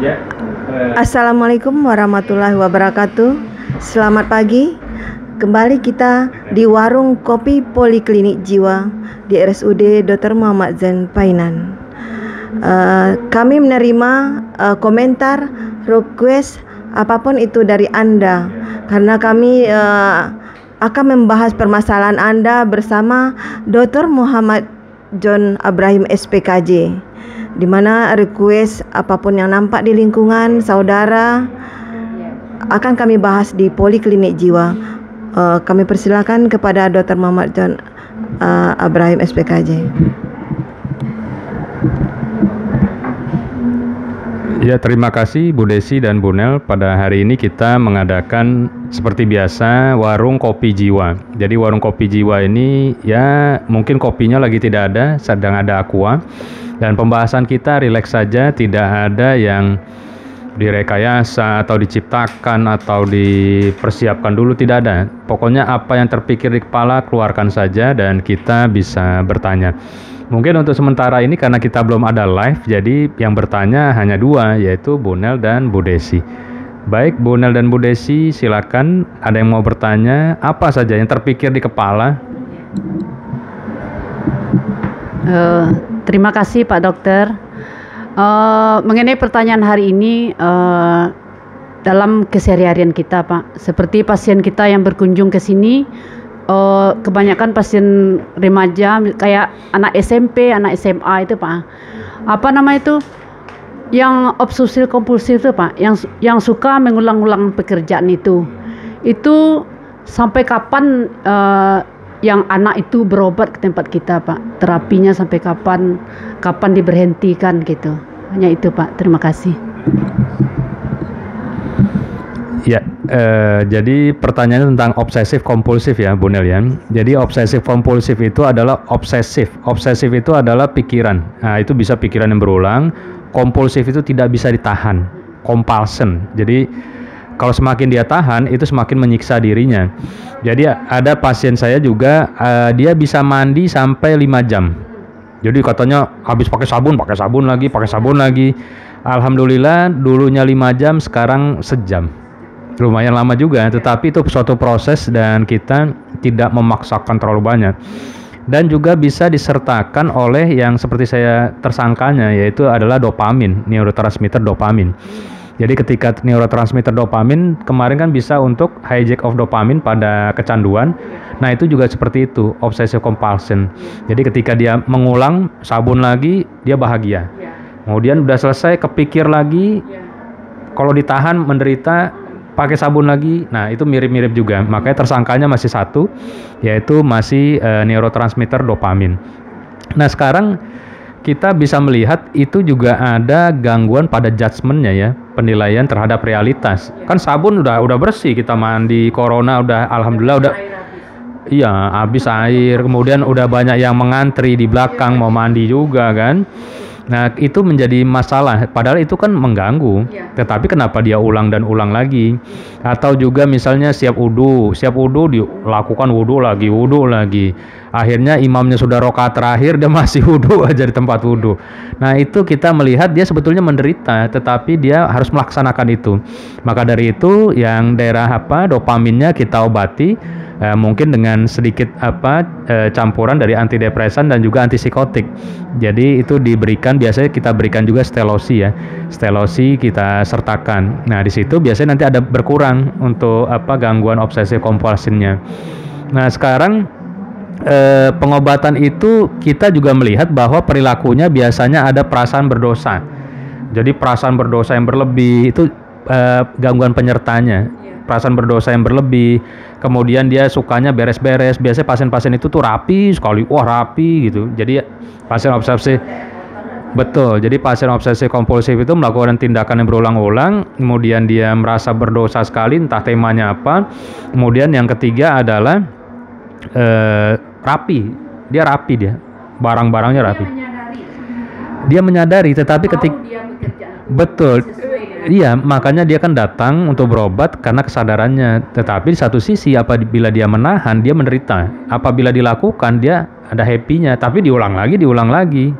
Ya. Assalamualaikum warahmatullahi wabarakatuh. Selamat pagi. Kembali kita di warung kopi Poliklinik Jiwa di RSUD Dr. Muhammad Zain Painan. Kami menerima komentar, request apapun itu dari Anda, karena kami akan membahas permasalahan Anda bersama Dr. Muhammad John Ibrahim SPKJ, di mana request apapun yang nampak di lingkungan saudara akan kami bahas di Poliklinik Jiwa. Kami persilakan kepada Dr. Muhammad John Ibrahim SPKJ. Ya, terima kasih Bu Desi dan Bu Nel. Pada hari ini kita mengadakan seperti biasa warung kopi jiwa. Jadi warung kopi jiwa ini ya mungkin kopinya lagi tidak ada, sedang ada aqua. Dan pembahasan kita rileks saja, tidak ada yang direkayasa atau diciptakan atau dipersiapkan dulu, tidak ada. Pokoknya apa yang terpikir di kepala keluarkan saja dan kita bisa bertanya. Mungkin untuk sementara ini karena kita belum ada live, jadi yang bertanya hanya dua, yaitu Bu Nel dan Bu Desi. Baik, Bu Nel dan Bu Desi, silakan. Ada yang mau bertanya, apa saja yang terpikir di kepala? Terima kasih Pak Dokter. Mengenai pertanyaan hari ini, dalam keseharian kita Pak, seperti pasien kita yang berkunjung ke sini, kebanyakan pasien remaja kayak anak SMP, anak SMA itu Pak. Apa nama itu? Yang obsesif kompulsif itu Pak, yang suka mengulang-ulang pekerjaan itu. Itu sampai kapan yang anak itu berobat ke tempat kita Pak? Terapinya sampai kapan diberhentikan gitu. Hanya itu Pak. Terima kasih. Ya, jadi pertanyaannya tentang obsesif kompulsif ya Bu Nel ya. Jadi obsesif kompulsif itu adalah obsesif. Obsesif itu adalah pikiran. Nah, itu bisa pikiran yang berulang. Kompulsif itu tidak bisa ditahan. Compulsion. Jadi kalau semakin dia tahan, itu semakin menyiksa dirinya. Jadi ada pasien saya juga, dia bisa mandi sampai 5 jam. Jadi katanya habis pakai sabun lagi. Alhamdulillah dulunya 5 jam, sekarang sejam. Lumayan lama juga, tetapi itu suatu proses dan kita tidak memaksakan terlalu banyak. Dan juga bisa disertakan oleh yang seperti saya tersangkanya, yaitu adalah dopamin, neurotransmitter dopamin. Jadi ketika neurotransmitter dopamin kemarin kan bisa untuk hijack of dopamin pada kecanduan. Nah itu juga seperti itu, obsessive compulsion. Jadi ketika dia mengulang sabun lagi, dia bahagia. Kemudian udah selesai kepikir lagi, kalau ditahan menderita, pakai sabun lagi. Nah itu mirip-mirip juga. Makanya tersangkanya masih satu, yaitu masih neurotransmitter dopamin. Nah sekarang kita bisa melihat itu juga ada gangguan pada judgementnya ya, penilaian terhadap realitas. Kan sabun udah bersih, kita mandi, corona udah alhamdulillah udah habis air, kemudian udah banyak yang mengantri di belakang mau mandi juga kan. Nah itu menjadi masalah, padahal itu kan mengganggu. Tetapi kenapa dia ulang dan ulang lagi? Atau juga misalnya siap wudu dilakukan wudu lagi. Akhirnya imamnya sudah rakaat terakhir, dia masih wudu aja di tempat wudu. Nah itu kita melihat dia sebetulnya menderita, tetapi dia harus melaksanakan itu. Maka dari itu yang daerah dopaminnya kita obati. Mungkin dengan sedikit campuran dari antidepresan dan juga antipsikotik. Jadi itu biasanya kita berikan juga stelosi ya. Stelosi kita sertakan. Nah, di situ biasanya nanti ada berkurang untuk gangguan obsesif kompulsinya. Nah, sekarang pengobatan itu kita juga melihat bahwa perilakunya biasanya ada perasaan berdosa. Jadi perasaan berdosa yang berlebih itu gangguan penyertanya. Perasaan berdosa yang berlebih, kemudian dia sukanya beres-beres. Biasanya pasien-pasien itu tuh rapi sekali, rapi gitu. Jadi pasien obsesi, betul. Jadi pasien obsesi kompulsif itu melakukan tindakan yang berulang-ulang, kemudian dia merasa berdosa sekali, entah temanya apa. Kemudian yang ketiga adalah rapi, dia barang-barangnya rapi. Dia menyadari, tetapi betul. Iya, makanya dia kan datang untuk berobat karena kesadarannya. Tetapi di satu sisi apabila dia menahan, dia menderita. Apabila dilakukan, dia ada happy-nya, tapi diulang lagi.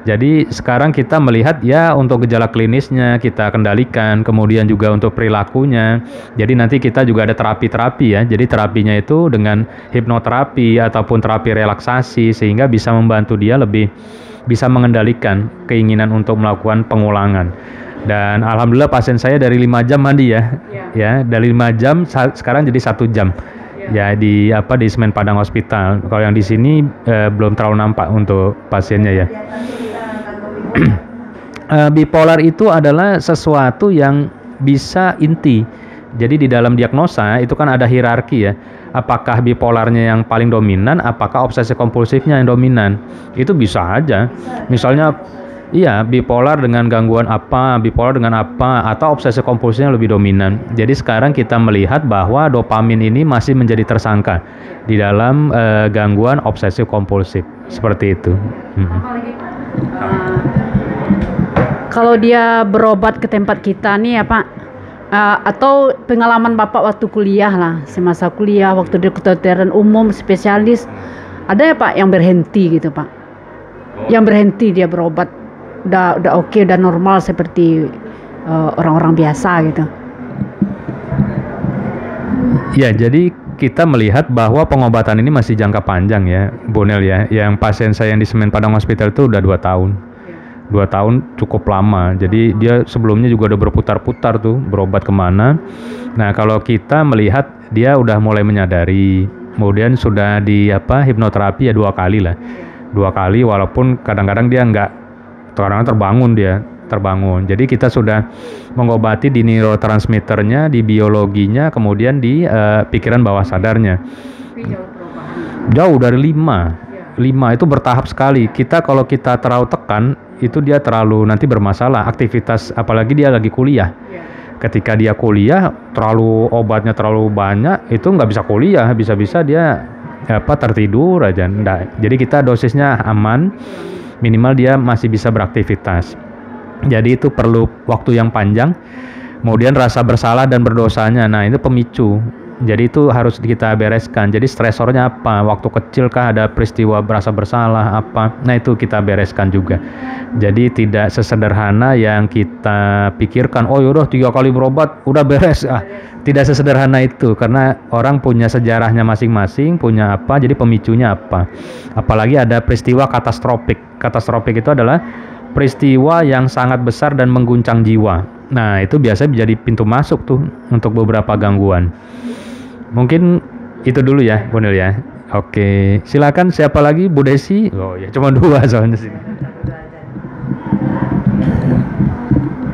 Jadi sekarang kita melihat ya untuk gejala klinisnya kita kendalikan, kemudian juga untuk perilakunya. Jadi nanti kita juga ada terapi-terapi ya. Jadi terapinya itu dengan hipnoterapi ataupun terapi relaksasi sehingga bisa membantu dia lebih bisa mengendalikan keinginan untuk melakukan pengulangan. Dan alhamdulillah pasien saya dari 5 jam mandi ya. Ya, dari 5 jam sekarang jadi 1 jam. Ya di Semen Padang Hospital. Kalau yang di sini belum terlalu nampak untuk pasiennya ya. Bipolar itu adalah sesuatu yang bisa inti. Jadi di dalam diagnosa itu kan ada hierarki ya. Apakah bipolarnya yang paling dominan, apakah obsesi kompulsifnya yang dominan? Itu bisa aja. Misalnya iya, bipolar dengan gangguan apa, bipolar dengan apa, atau obsesi kompulsifnya lebih dominan. Jadi sekarang kita melihat bahwa dopamin ini masih menjadi tersangka di dalam gangguan obsesi kompulsif. Seperti itu. Kalau dia berobat ke tempat kita nih ya Pak, atau pengalaman Bapak waktu kuliah lah, semasa kuliah, waktu di kedokteran umum, spesialis, ada ya Pak yang berhenti gitu Pak? Yang berhenti dia berobat, udah oke, udah normal seperti orang-orang biasa gitu. Ya, jadi kita melihat bahwa pengobatan ini masih jangka panjang ya, Bu Nel ya. Yang pasien saya yang di Semen Padang Hospital itu udah 2 tahun. 2 tahun cukup lama. Jadi dia sebelumnya juga udah berputar-putar tuh berobat kemana. Nah kalau kita melihat dia udah mulai menyadari, kemudian sudah di hipnoterapi ya 2 kali lah. 2 kali walaupun kadang-kadang dia terbangun dia. Jadi kita sudah mengobati di neurotransmitternya, di biologinya, kemudian di pikiran bawah sadarnya. Jauh dari 5 itu bertahap sekali. Kalau kita terlalu tekan itu dia terlalu nanti bermasalah aktivitas, apalagi dia lagi kuliah. Ketika dia kuliah obatnya terlalu banyak, itu nggak bisa kuliah, bisa-bisa dia tertidur aja. Nggak. Jadi kita dosisnya aman, minimal dia masih bisa beraktivitas. Jadi itu perlu waktu yang panjang. Kemudian rasa bersalah dan berdosanya, nah itu pemicu. Jadi itu harus kita bereskan. Jadi stresornya apa? Waktu kecil kah ada peristiwa berasa bersalah apa? Nah itu kita bereskan juga. Jadi tidak sesederhana yang kita pikirkan. Oh yaudah 3 kali berobat udah beres. Tidak sesederhana itu karena orang punya sejarahnya masing-masing, punya apa? Jadi pemicunya apa? Apalagi ada peristiwa katastrofik. Katastrofik itu adalah peristiwa yang sangat besar dan mengguncang jiwa. Nah itu biasanya menjadi pintu masuk tuh untuk beberapa gangguan. Mungkin itu dulu ya, Bu Nel ya. Oke, silakan siapa lagi, Bu Desi? Oh ya, cuma 2 soalnya sih.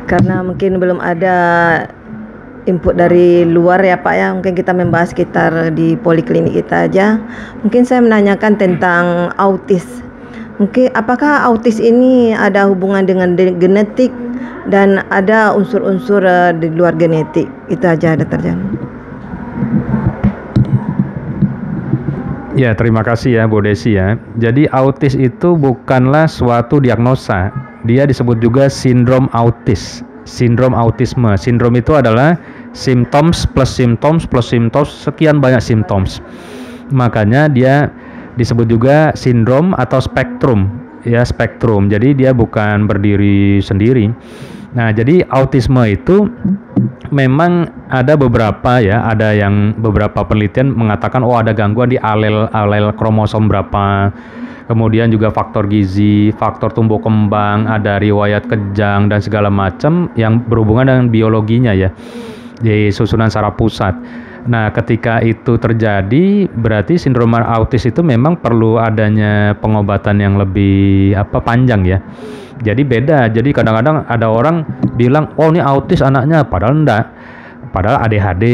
Karena mungkin belum ada input dari luar ya Pak ya, mungkin kita membahas sekitar di poliklinik kita aja. Mungkin saya menanyakan tentang autis. Mungkin apakah autis ini ada hubungan dengan genetik dan ada unsur-unsur di luar genetik? Itu aja ada terjadi. Ya, terima kasih ya Bu Desi ya. Jadi autis itu bukanlah suatu diagnosa. Dia disebut juga sindrom autis, sindrom autisme. Sindrom itu adalah symptoms plus symptoms plus symptoms, sekian banyak symptoms. Makanya dia disebut juga sindrom atau spektrum. Ya, spektrum. Jadi dia bukan berdiri sendiri. Nah, jadi autisme itu memang ada beberapa ya, ada yang beberapa penelitian mengatakan ada gangguan di alel kromosom berapa. Kemudian juga faktor gizi, faktor tumbuh kembang, ada riwayat kejang dan segala macam yang berhubungan dengan biologinya ya. Di susunan saraf pusat. Nah, ketika itu terjadi, berarti sindrom autis itu memang perlu adanya pengobatan yang lebih panjang ya. Jadi beda. Jadi kadang-kadang ada orang bilang, "Oh, ini autis anaknya," padahal enggak. Padahal ADHD,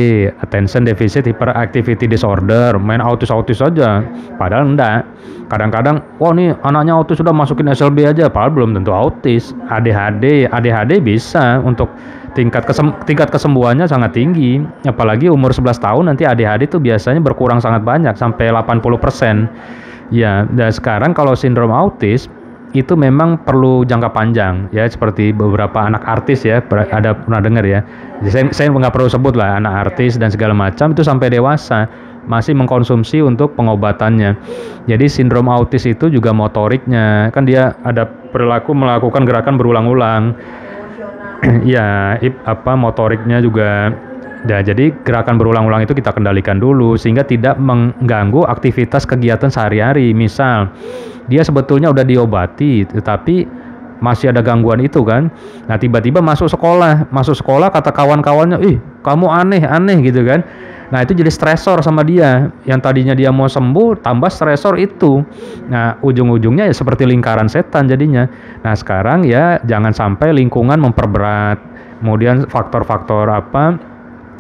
attention deficit hyperactivity disorder, main autis-autis saja. Padahal enggak. Kadang-kadang, "Oh, ini anaknya autis sudah masukin SLB aja," padahal belum tentu autis. ADHD bisa untuk tingkat kesembuhannya sangat tinggi. Apalagi umur 11 tahun nanti ADHD itu biasanya berkurang sangat banyak sampai 80%. Ya, dan sekarang kalau sindrom autis itu memang perlu jangka panjang ya, seperti beberapa anak artis ya, pernah dengar ya. Saya nggak perlu sebut lah, anak artis dan segala macam itu sampai dewasa masih mengkonsumsi untuk pengobatannya. Jadi sindrom autis itu juga motoriknya, kan dia ada perilaku melakukan gerakan berulang-ulang. Ya, motoriknya juga. Ya, jadi gerakan berulang-ulang itu kita kendalikan dulu sehingga tidak mengganggu aktivitas kegiatan sehari-hari. Misal, dia sebetulnya udah diobati, tetapi masih ada gangguan itu kan. Nah, tiba-tiba masuk sekolah kata kawan-kawannya, "Ih, kamu aneh-aneh," gitu kan. Nah, itu jadi stresor sama dia. Yang tadinya dia mau sembuh, tambah stresor itu. Nah, ujung-ujungnya ya seperti lingkaran setan jadinya. Nah, sekarang ya jangan sampai lingkungan memperberat. Kemudian faktor-faktor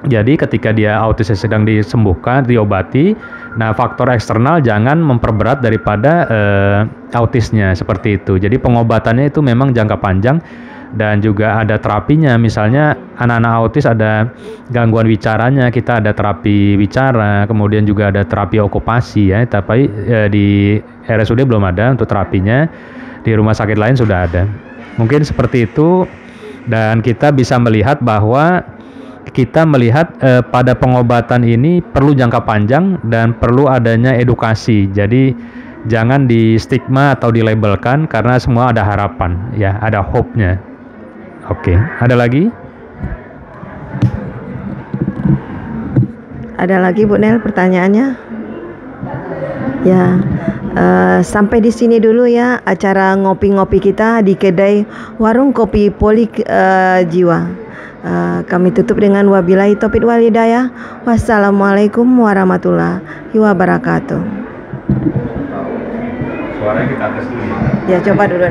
jadi ketika dia autisnya sedang disembuhkan, diobati, nah faktor eksternal jangan memperberat daripada autisnya, seperti itu. Jadi pengobatannya itu memang jangka panjang dan juga ada terapinya. Misalnya anak-anak autis ada gangguan bicaranya, kita ada terapi bicara, kemudian juga ada terapi okupasi ya, tapi di RSUD belum ada untuk terapinya, di rumah sakit lain sudah ada. Mungkin seperti itu, dan kita bisa melihat bahwa pada pengobatan ini perlu jangka panjang dan perlu adanya edukasi. Jadi jangan di stigma atau dilabelkan karena semua ada harapan, ya, ada hope-nya. Oke, ada lagi? Ada lagi Bu Nel pertanyaannya? Ya, sampai di sini dulu ya acara ngopi-ngopi kita di kedai Warung Kopi Poli Jiwa. Kami tutup dengan wabillahi taufiq wal hidayah. Wassalamualaikum warahmatullahi wabarakatuh. Suaranya kita tes dulu. Ya, coba dulu.